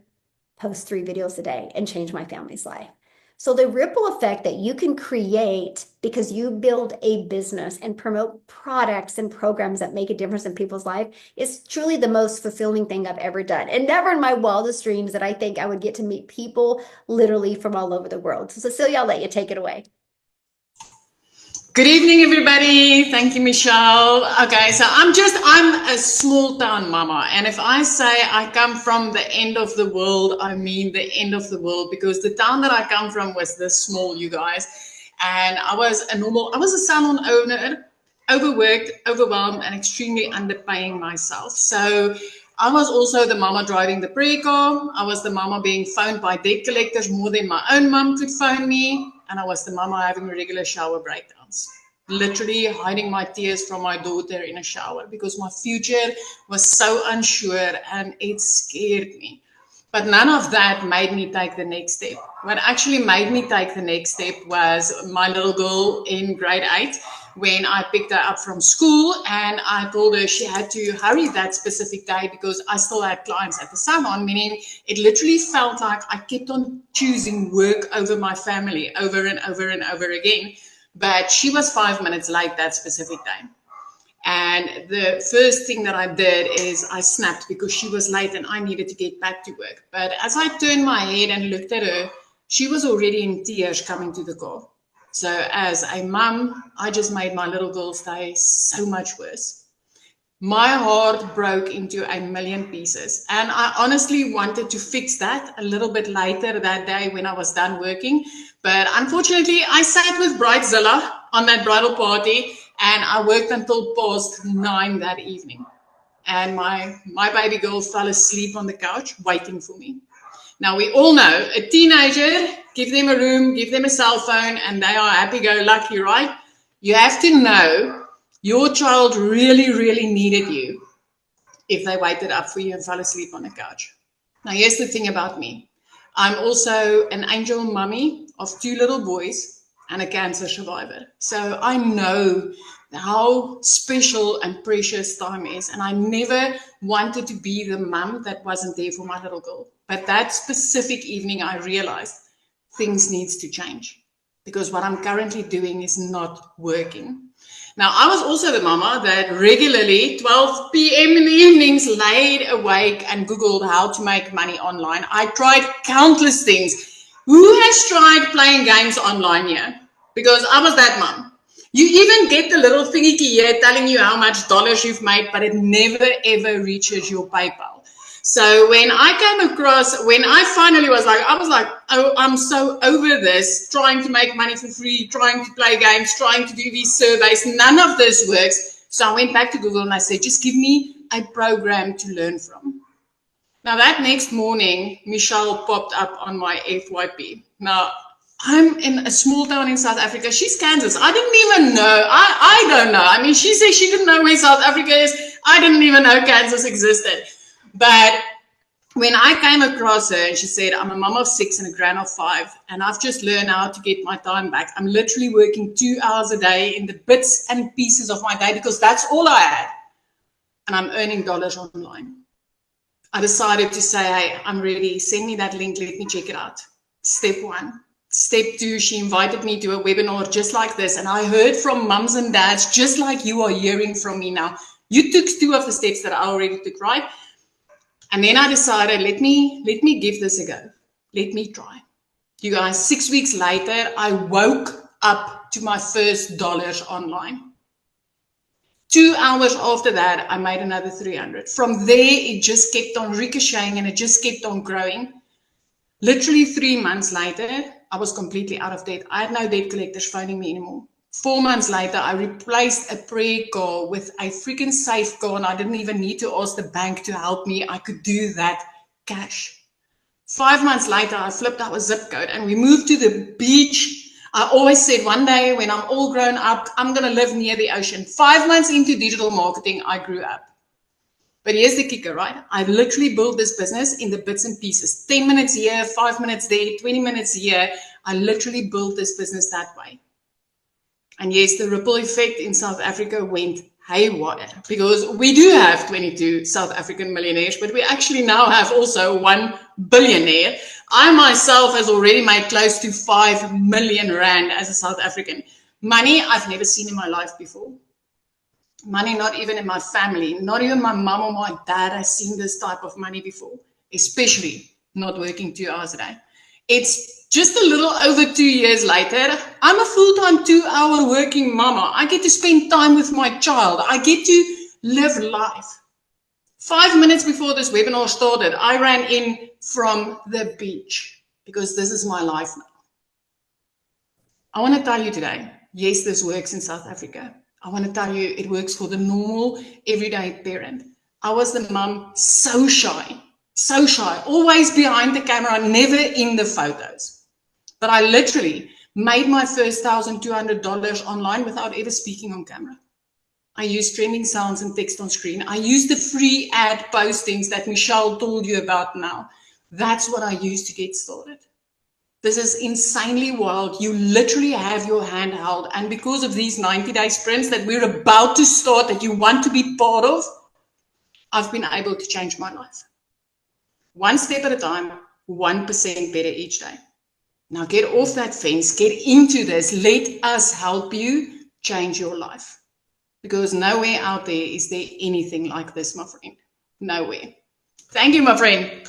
post 3 videos a day and change my family's life. So the ripple effect that you can create because you build a business and promote products and programs that make a difference in people's life is truly the most fulfilling thing I've ever done. And never in my wildest dreams that I think I would get to meet people literally from all over the world. So Cecilia, I'll let you take it away. Good evening, everybody. Thank you, Michelle. Okay, so I'm a small town mama. And if I say I come from the end of the world, I mean the end of the world, because the town that I come from was this small, you guys. And I was a salon owner, overworked, overwhelmed, and extremely underpaying myself. So I was also the mama driving the prayer car. I was the mama being phoned by debt collectors more than my own mom could phone me. And I was the mama having regular shower breakdowns, literally hiding my tears from my daughter in a shower because my future was so unsure and it scared me. But none of that made me take the next step. What actually made me take the next step was my little girl in grade 8, when I picked her up from school and I told her she had to hurry that specific day because I still had clients at the salon, meaning it literally felt like I kept on choosing work over my family over and over and over again. But she was 5 minutes late that specific day. And the first thing that I did is I snapped because she was late and I needed to get back to work. But as I turned my head and looked at her, she was already in tears coming to the car. So as a mum, I just made my little girl's day so much worse. My heart broke into a million pieces. And I honestly wanted to fix that a little bit later that day when I was done working. But unfortunately, I sat with Bridezilla on that bridal party and I worked until past 9 that evening. And my baby girl fell asleep on the couch waiting for me. Now, we all know a teenager, give them a room, give them a cell phone, and they are happy-go-lucky, right? You have to know your child really, really needed you if they waited up for you and fell asleep on the couch. Now, here's the thing about me. I'm also an angel mummy of 2 little boys and a cancer survivor. So I know how special and precious time is. And I never wanted to be the mum that wasn't there for my little girl. But that specific evening, I realized things needs to change because what I'm currently doing is not working. Now, I was also the mama that regularly, 12 p.m. in the evenings, laid awake and Googled how to make money online. I tried countless things. Who has tried playing games online here? Because I was that mom. You even get the little thingy here telling you how much dollars you've made, but it never, ever reaches your PayPal. So when I finally was like, oh, I'm so over this, trying to make money for free, trying to play games, trying to do these surveys. None of this works. So I went back to Google and I said, just give me a program to learn from. Now that next morning, Michelle popped up on my FYP. Now, I'm in a small town in South Africa. She's Kansas. I didn't even know. I don't know. I mean, she says she didn't know where South Africa is. I didn't even know Kansas existed. But when I came across her and she said, I'm a mom of 6 and a grand of 5, and I've just learned how to get my time back. I'm literally working 2 hours a day in the bits and pieces of my day because that's all I had. And I'm earning dollars online. I decided to say, hey, I'm ready. Send me that link. Let me check it out. Step 1. Step 2, she invited me to a webinar just like this. And I heard from mums and dads, just like you are hearing from me now. You took 2 of the steps that I already took, right? And then I decided, let me give this a go. Let me try. You guys, 6 weeks later, I woke up to my first dollars online. 2 hours after that, I made another 300. From there, it just kept on ricocheting and it just kept on growing. Literally 3 months later, I was completely out of debt. I had no debt collectors phoning me anymore. 4 months later, I replaced a prayer call with a freaking safe call, and I didn't even need to ask the bank to help me. I could do that cash. 5 months later, I flipped out a zip code and we moved to the beach. I always said one day when I'm all grown up, I'm going to live near the ocean. 5 months into digital marketing, I grew up. But here's the kicker, right? I literally built this business in the bits and pieces. 10 minutes here, 5 minutes there, 20 minutes here. I literally built this business that way. And yes, the ripple effect in South Africa went haywire because we do have 22 South African millionaires, but we actually now have also 1 billionaire. I myself has already made close to 5 million rand as a South African. Money I've never seen in my life before. Money not even in my family, not even my mom or my dad has seen this type of money before, especially not working 2 hours a day. It's just a little over 2 years later. I'm a full-time 2-hour working mama. I get to spend time with my child. I get to live life. 5 minutes before this webinar started, I ran in from the beach because this is my life now. I want to tell you today, yes, this works in South Africa. I want to tell you it works for the normal, everyday parent. I was the mom, so shy, always behind the camera, never in the photos. But I literally made my first $1,200 online without ever speaking on camera. I used trending sounds and text on screen. I used the free ad postings that Michelle told you about now. That's what I used to get started. This is insanely wild. You literally have your hand held. And because of these 90-day sprints that we're about to start, that you want to be part of, I've been able to change my life. 1 step at a time, 1% better each day. Now get off that fence, get into this. Let us help you change your life. Because nowhere out there is there anything like this, my friend. Nowhere. Thank you, my friend.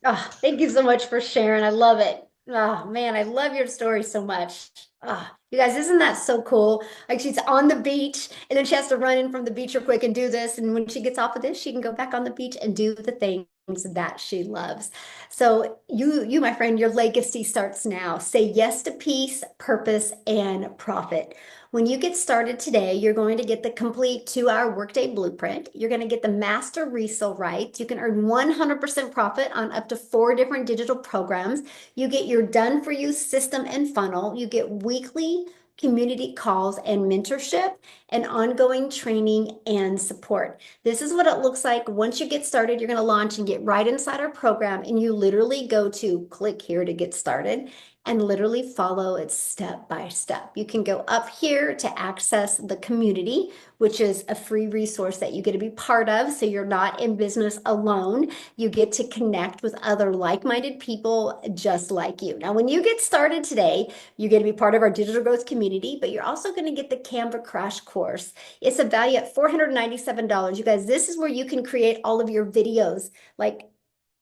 Oh, thank you so much for sharing. I love it. Oh man, I love your story so much. Oh, you guys, isn't that so cool? Like she's on the beach and then she has to run in from the beach real quick and do this. And when she gets off of this, she can go back on the beach and do the things that she loves. So you, my friend, your legacy starts now. Say yes to peace, purpose, and profit. When you get started today, you're going to get the complete 2-hour workday blueprint. You're going to get the master resale rights. You can earn 100% profit on up to 4 different digital programs. You get your done for you system and funnel. You get weekly community calls and mentorship and ongoing training and support. This is what it looks like. Once you get started, you're going to launch and get right inside our program, and you literally go to click here to get started and literally follow it step by step. You can go up here to access the community, which is a free resource that you get to be part of. So you're not in business alone. You get to connect with other like-minded people just like you. Now, when you get started today, you get to be part of our digital growth community, but you're also going to get the Canva crash course. It's a value at $497. You guys, this is where you can create all of your videos like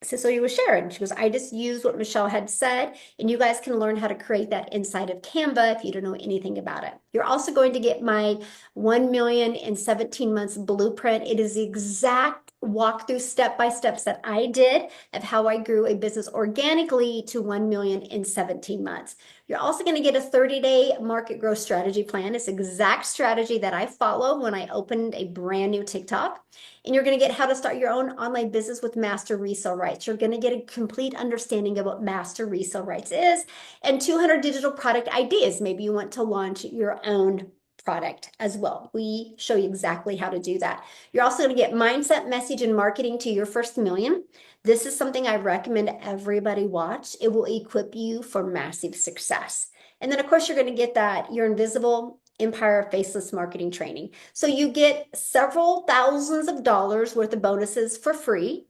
Cecilia was sharing. She goes, I just used what Michelle had said, and you guys can learn how to create that inside of Canva if you don't know anything about it. You're also going to get my 1 million in 17 months blueprint. It is the exact walk through step-by-steps that I did of how I grew a business organically to 1 million in 17 months. You're also going to get a 30-day market growth strategy plan. It's exact strategy that I followed when I opened a brand new TikTok. And you're going to get how to start your own online business with master resale rights. You're going to get a complete understanding of what master resale rights is and 200 digital product ideas. Maybe you want to launch your own product as well. We show you exactly how to do that. You're also going to get mindset, message, and marketing to your first million. This is something I recommend everybody watch. It will equip you for massive success. And then, of course, you're going to get that your invisible empire faceless marketing training. So you get several thousands of dollars worth of bonuses for free.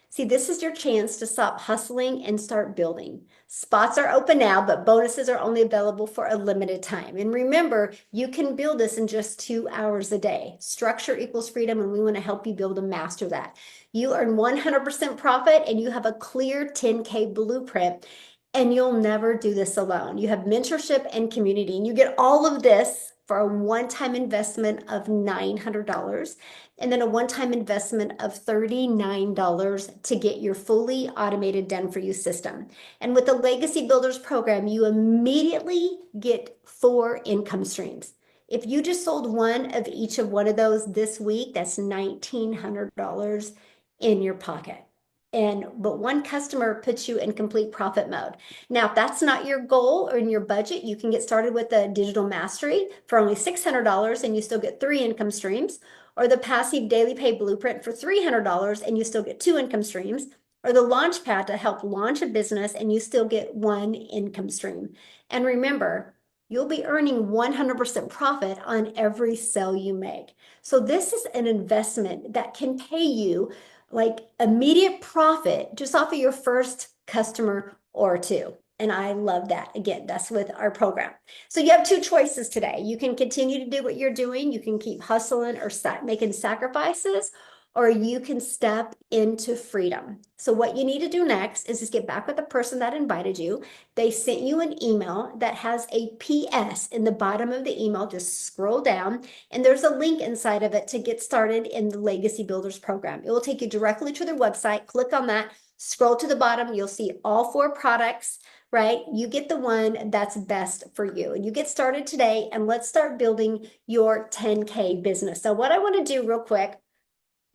See, this is your chance to stop hustling and start building. Spots are open now, but bonuses are only available for a limited time. And remember, you can build this in just 2 hours a day. Structure equals freedom, and we want to help you build and master that. You earn 100% profit, and you have a clear 10K blueprint, and you'll never do this alone. You have mentorship and community, and you get all of this for a one-time investment of $900 and then a one-time investment of $39 to get your fully automated done for you system. And with the Legacy Builders program, you immediately get 4 income streams. If you just sold one of each of one of those this week, that's $1,900 in your pocket. But one customer puts you in complete profit mode. Now, if that's not your goal or in your budget, you can get started with the digital mastery for only $600 and you still get 3 income streams, or the passive daily pay blueprint for $300 and you still get 2 income streams, or the launch pad to help launch a business and you still get 1 income stream. And remember, you'll be earning 100% profit on every sale you make. So this is an investment that can pay you like immediate profit just off of your first customer or 2. And I love that. Again, that's with our program. So you have 2 choices today. You can continue to do what you're doing. You can keep hustling or making sacrifices, or you can step into freedom. So what you need to do next is just get back with the person that invited you. They sent you an email that has a PS in the bottom of the email. Just scroll down and there's a link inside of it to get started in the Legacy Builders program. It will take you directly to their website. Click on that, scroll to the bottom. You'll see all 4 products, right? You get the one that's best for you. And you get started today, and let's start building your 10K business. So what I want to do real quick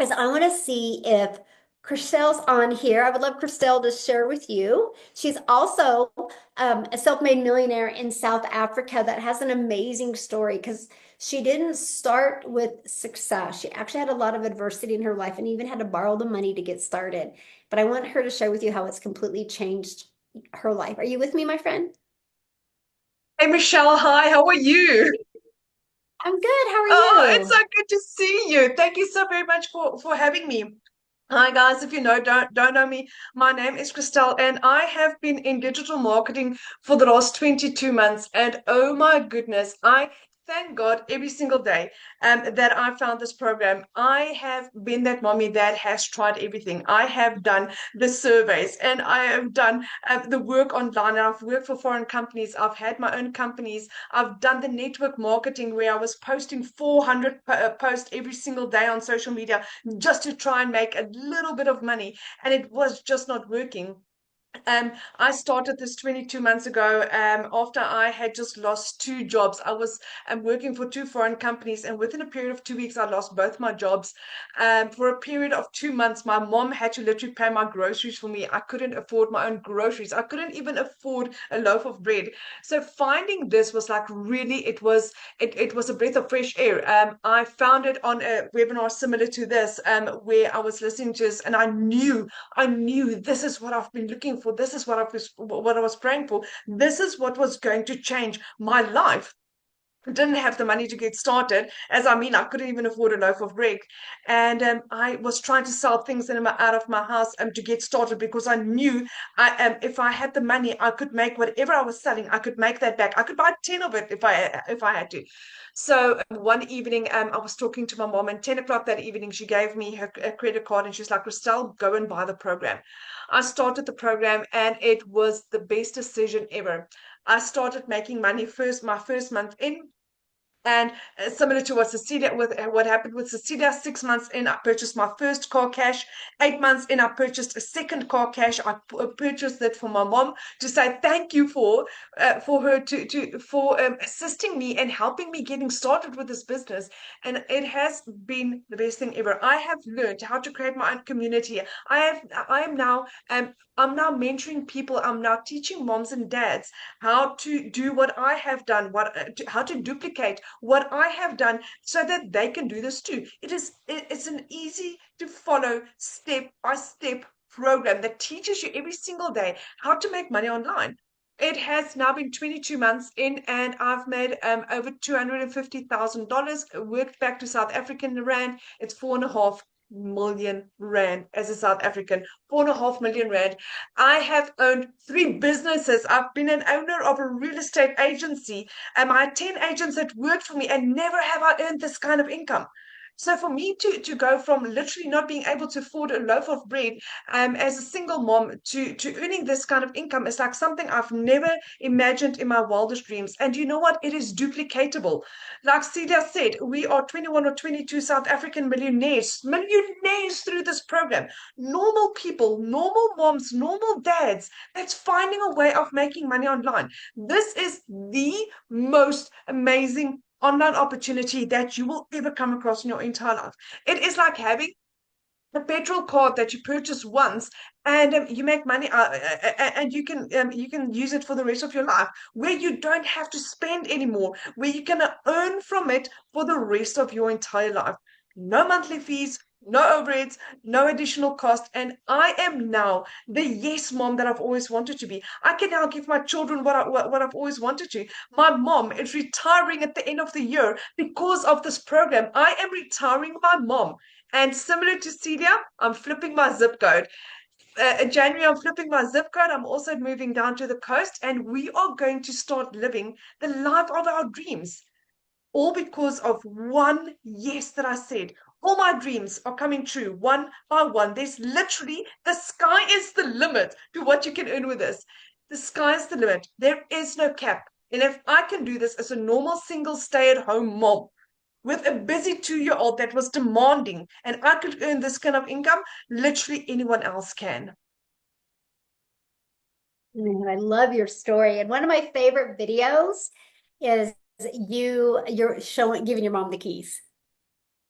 is I want to see if Christelle's on here. I would love Christelle to share with you. She's also a self-made millionaire in South Africa that has an amazing story because she didn't start with success. She actually had a lot of adversity in her life and even had to borrow the money to get started. But I want her to share with you how it's completely changed her life. Are you with me, my friend? Hey Michelle, hi, how are you? I'm good. How are Oh, you? it's so good to see you. Thank you so very much for having me. Hi guys, if you don't know me, my name is Christelle and I have been in digital marketing for the last 22 months, and oh my goodness, I thank God every single day that I found this program. I have been that mommy that has tried everything. I have done the surveys and I have done the work online. I've worked for foreign companies. I've had my own companies. I've done the network marketing where I was posting 400 posts every single day on social media just to try and make a little bit of money, and it was just not working. I started this 22 months ago after I had just lost 2 jobs. I was working for 2 foreign companies, and within a period of 2 weeks, I lost both my jobs. For a period of 2 months, my mom had to literally pay my groceries for me. I couldn't afford my own groceries. I couldn't even afford a loaf of bread. So finding this was like really, it was a breath of fresh air. I found it on a webinar similar to this, where I was listening to this, and I knew this is what I've been looking for. This is what I was praying for. This is what was going to change my life. I didn't have the money to get started, I couldn't even afford a loaf of bread, and I was trying to sell things out of my house to get started, because I knew if I had the money, I could make whatever I was selling. I could make that back. I could buy 10 of it if I had to. So one evening, I was talking to my mom, and 10 o'clock that evening, she gave me her credit card, and she's like, Christelle, go and buy the program. I started the program, and it was the best decision ever. I started making money my first month in. And similar to what Cecilia, with what happened with Cecilia, 6 months in, I purchased my first car cash. 8 months in, I purchased a second car cash. I purchased it for my mom to say thank you for her for assisting me and helping me getting started with this business. And it has been the best thing ever. I have learned how to create my own community. I'm now mentoring people. I'm now teaching moms and dads how to do what I have done, how to duplicate what I have done so that they can do this too. It's an easy to follow step by step program that teaches you every single day how to make money online. It has now been 22 months in, and I've made over $250,000. Worked back to South African rand. It's 4.5 million rand as a South African. 4.5 million rand. I have owned 3 businesses. I've been an owner of a real estate agency, and I had 10 agents that worked for me, and never have I earned this kind of income. So for me to go from literally not being able to afford a loaf of bread as a single mom to earning this kind of income is like something I've never imagined in my wildest dreams. And you know what? It is duplicatable. Like Celia said, we are 21 or 22 South African millionaires through this program. Normal people, normal moms, normal dads, that's finding a way of making money online. This is the most amazing online opportunity that you will ever come across in your entire life. It is like having a petrol card that you purchase once, and you make money and you can use it for the rest of your life, where you don't have to spend anymore, where you can earn from it for the rest of your entire life. No monthly fees, no overheads, no additional cost. And I am now the yes mom that I've always wanted to be. I can now give my children what I've always wanted to. My mom is retiring at the end of the year because of this program. I am retiring my mom. And similar to Celia, I'm flipping my zip code. In January, I'm flipping my zip code. I'm also moving down to the coast, and we are going to start living the life of our dreams. All because of one yes that I said. All my dreams are coming true one by one. There's literally, the sky is the limit to what you can earn with this. The sky is the limit. There is no cap. And if I can do this as a normal single stay-at-home mom, with a busy 2-year-old that was demanding, and I could earn this kind of income, literally anyone else can. Man, I love your story. And one of my favorite videos is you're giving your mom the keys.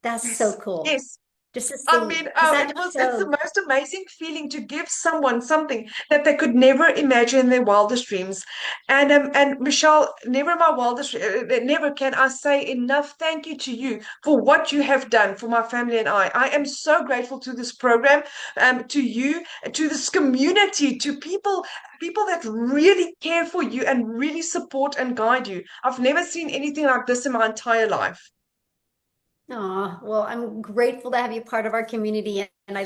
That's so cool. Yes. Just to I see, mean, 'cause that it's shows. the most amazing feeling to give someone something that they could never imagine in their wildest dreams. And Michelle, never in my wildest, never can I say enough thank you to you for what you have done for my family and I. I am so grateful to this program, to you, to this community, to people that really care for you and really support and guide you. I've never seen anything like this in my entire life. Oh, well, I'm grateful to have you part of our community. And I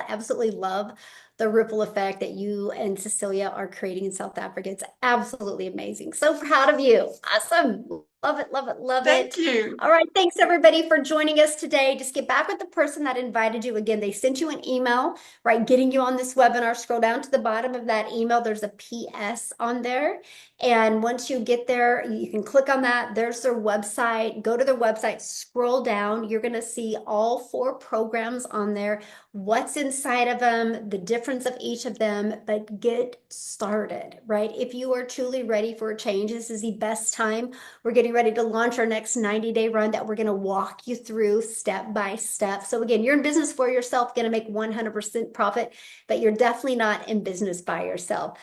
absolutely love the ripple effect that you and Cecilia are creating in South Africa. It's absolutely amazing. So proud of you. Awesome. Love it, love it, love Thank it. you. All right. Thanks everybody for joining us today. Just get back with the person that invited you. Again, they sent you an email, right? Getting you on this webinar. Scroll down to the bottom of that email. There's a PS on there. And once you get there, you can click on that. There's their website. Go to their website, scroll down. You're going to see all 4 programs on there, what's inside of them, the difference of each of them, but get started, right? If you are truly ready for a change, this is the best time. We're getting ready to launch our next 90-day run that we're going to walk you through step by step. So again, you're in business for yourself, going to make 100% profit, but you're definitely not in business by yourself.